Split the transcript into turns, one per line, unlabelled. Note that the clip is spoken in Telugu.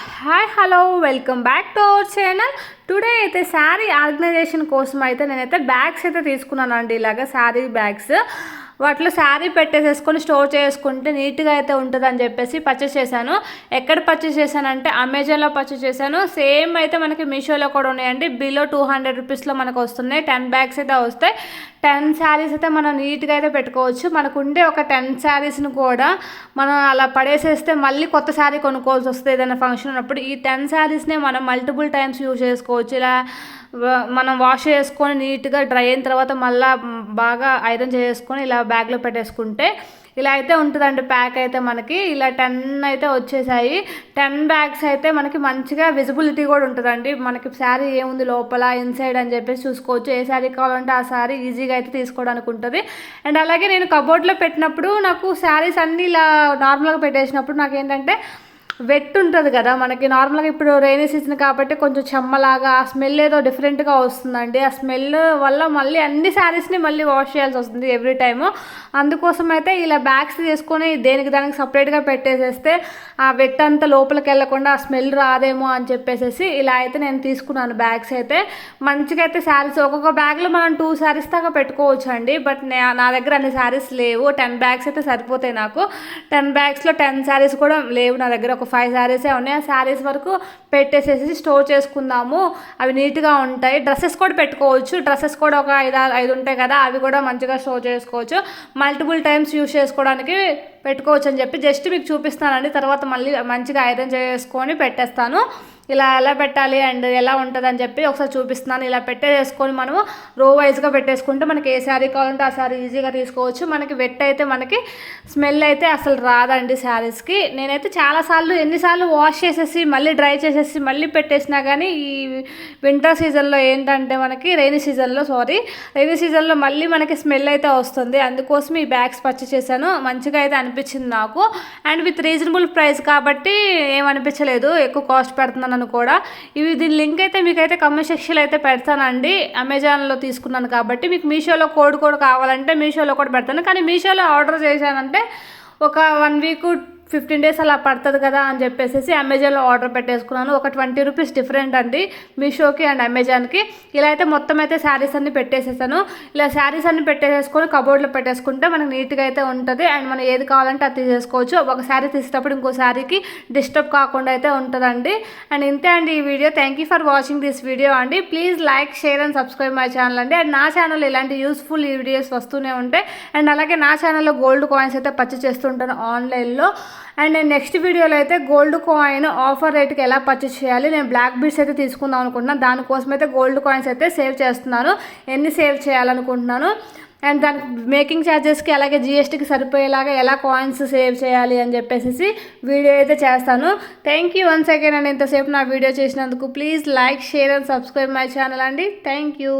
Hi hello welcome back to our channel. Today అయితే శారీ ఆర్గనైజేషన్ కోసం అయితే నేనైతే బ్యాగ్స్ అయితే తీసుకున్నానండి. ఇలాగ శారీ బ్యాగ్స్ వాటిలో శారీ పెట్టేసేసుకొని స్టోర్ చేసుకుంటే నీట్గా అయితే ఉంటుందని చెప్పేసి పర్చేస్ చేశాను. ఎక్కడ పర్చేస్ చేశానంటే అమెజాన్లో పర్చేస్ చేశాను. సేమ్ అయితే మనకి మీషోలో కూడా ఉన్నాయండి. బిలో 200 రూపీస్లో మనకు వస్తున్నాయి. 10 బ్యాగ్స్ అయితే వస్తాయి. 10 శారీస్ అయితే మనం నీట్గా అయితే పెట్టుకోవచ్చు. మనకుండే ఒక 10 శారీస్ని కూడా మనం అలా పడేసేస్తే మళ్ళీ కొత్త శారీ కొనుక్కోవాల్సి వస్తుంది ఏదైనా ఫంక్షన్ ఉన్నప్పుడు. ఈ 10 శారీస్నే మనం మల్టిపుల్ టైమ్స్ యూజ్ చేసుకోవచ్చు. ఇలా మనం వాష్ చేసుకొని నీట్గా డ్రై అయిన తర్వాత మళ్ళీ బాగా ఐరన్ చేసుకొని ఇలా బ్యాగ్లో పెట్టేసుకుంటే ఇలా అయితే ఉంటుందండి. ప్యాక్ అయితే మనకి ఇలా 10 అయితే వచ్చేసాయి. 10 బ్యాగ్స్ అయితే మనకి మంచిగా విజిబిలిటీ కూడా ఉంటుందండి. మనకి శారీ ఏముంది లోపల ఇన్సైడ్ అని చెప్పేసి చూసుకోవచ్చు. ఏ శారీ కావాలంటే ఆ శారీ ఈజీగా అయితే తీసుకోవడానికి ఉంటుంది. అండ్ అలాగే నేను కబోర్డ్లో పెట్టినప్పుడు నాకు శారీస్ అన్నీ ఇలా నార్మల్గా పెట్టేసినప్పుడు నాకేంటంటే వెట్ ఉంటుంది కదా మనకి. నార్మల్గా ఇప్పుడు రైనీ సీజన్ కాబట్టి కొంచెం చెమ్మలాగా ఆ స్మెల్ ఏదో డిఫరెంట్గా వస్తుందండి. ఆ స్మెల్ వల్ల మళ్ళీ అన్ని శారీస్ని మళ్ళీ వాష్ చేయాల్సి వస్తుంది ఎవ్రీ టైము. అందుకోసం అయితే ఇలా బ్యాగ్స్ తీసుకొని దానికి సపరేట్గా పెట్టేసేస్తే ఆ వెట్ అంతా లోపలికి వెళ్ళకుండా ఆ స్మెల్ రాదేమో అని చెప్పేసి ఇలా అయితే నేను తీసుకున్నాను బ్యాగ్స్ అయితే. మంచిగా అయితే శారీస్ ఒక్కొక్క బ్యాగ్లో మనం 2 శారీస్ దాకా పెట్టుకోవచ్చు అండి. బట్ నా దగ్గర అన్ని శారీస్ లేవు. 10 బ్యాగ్స్ అయితే సరిపోతాయి నాకు. 10 బ్యాగ్స్లో 10 శారీస్ కూడా లేవు నా దగ్గర. ఒక 5 శారీసే ఉన్నాయి. ఆ శారీస్ వరకు పెట్టేసేసి స్టోర్ చేసుకుందాము. అవి నీట్గా ఉంటాయి. డ్రెస్సెస్ కూడా పెట్టుకోవచ్చు. డ్రెస్సెస్ కూడా ఒక 5 ఉంటాయి కదా, అవి కూడా మంచిగా స్టోర్ చేసుకోవచ్చు. మల్టిపుల్ టైమ్స్ యూజ్ చేసుకోవడానికి పెట్టుకోవచ్చు అని చెప్పి జస్ట్ మీకు చూపిస్తానండి. తర్వాత మళ్ళీ మంచిగా ఐరన్ చేసుకొని పెట్టేస్తాను. ఇలా ఎలా పెట్టాలి అండ్ ఎలా ఉంటుంది అని చెప్పి ఒకసారి చూపిస్తున్నాను. ఇలా పెట్టేసుకొని మనము రో వైజ్గా పెట్టేసుకుంటే మనకి ఏ శారీ కావాలంటే ఆ శారీ ఈజీగా తీసుకోవచ్చు. మనకి వెట్ అయితే మనకి స్మెల్ అయితే అసలు రాదండి శారీస్కి. నేనైతే ఎన్నిసార్లు వాష్ చేసేసి మళ్ళీ డ్రై చేసేసి మళ్ళీ పెట్టేసినా కానీ ఈ వింటర్ సీజన్లో ఏంటంటే మనకి రైనీ సీజన్లో మళ్ళీ మనకి స్మెల్ అయితే వస్తుంది. అందుకోసం ఈ బ్యాగ్స్ పర్చేస్ చేశాను. మంచిగా అయితే అనిపించింది నాకు. అండ్ విత్ రీజనబుల్ ప్రైస్ కాబట్టి ఏమనిపించలేదు ఎక్కువ కాస్ట్ పెడుతున్నాను కూడా. దీని లింక్ అయితే మీకైతే కామెంట్ సెక్షన్లో అయితే పెడతానండి. అమెజాన్లో తీసుకున్నాను కాబట్టి మీకు మీషోలో కోడ్ కూడా కావాలంటే మీషోలో కూడా పెడతాను. కానీ మీషోలో ఆర్డర్ చేశానంటే ఒక 1 వీక్ 15 డేస్ అలా పడుతుంది కదా అని చెప్పేసి అమెజాన్లో ఆర్డర్ పెట్టేసుకున్నాను. ఒక 20 రూపీస్ డిఫరెంట్ అండి మీషోకి అండ్ అమెజాన్కి. ఇలా అయితే మొత్తం అయితే శారీస్ అన్ని పెట్టేసేసాను. ఇలా శారీస్ అన్ని పెట్టేసుకొని కబోర్డ్లో పెట్టేసుకుంటే మనకు నీట్గా అయితే ఉంటుంది. అండ్ మనం ఏది కావాలంటే అది తీసేసుకోవచ్చు. ఒక శారీ తీసేటప్పుడు ఇంకో శారీకి డిస్టర్బ్ కాకుండా అయితే ఉంటుందండి. అండ్ ఇంతే అండి ఈ video. Thank you for watching this video అండి. Please like, share and subscribe my channel అండి. అండ్ నా ఛానల్ ఇలాంటి యూస్ఫుల్ వీడియోస్ వస్తూనే ఉంటాయి. అండ్ అలాగే నా ఛానల్లో గోల్డ్ కాయిన్స్ అయితే పర్చేస్ చేస్తుంటాను ఆన్లైన్లో. అండ్ నేను నెక్స్ట్ వీడియోలో అయితే గోల్డ్ కాయిన్ ఆఫర్ రేట్కి ఎలా పర్చేస్ చేయాలి, నేను బ్లాక్ బీడ్స్ అయితే తీసుకుందాం అనుకుంటున్నాను. దానికోసం అయితే గోల్డ్ కాయిన్స్ అయితే సేవ్ చేస్తున్నాను. ఎన్ని సేవ్ చేయాలనుకుంటున్నాను అండ్ దానికి మేకింగ్ ఛార్జెస్కి అలాగే జిఎస్టీకి సరిపోయేలాగా ఎలా కాయిన్స్ సేవ్ చేయాలి అని చెప్పేసి వీడియో అయితే చేస్తాను. థ్యాంక్ యూ వన్స్ అగైన్ అండి ఇంతసేపు నా వీడియో చేసినందుకు. Please like, share and subscribe my channel అండి. Thank you.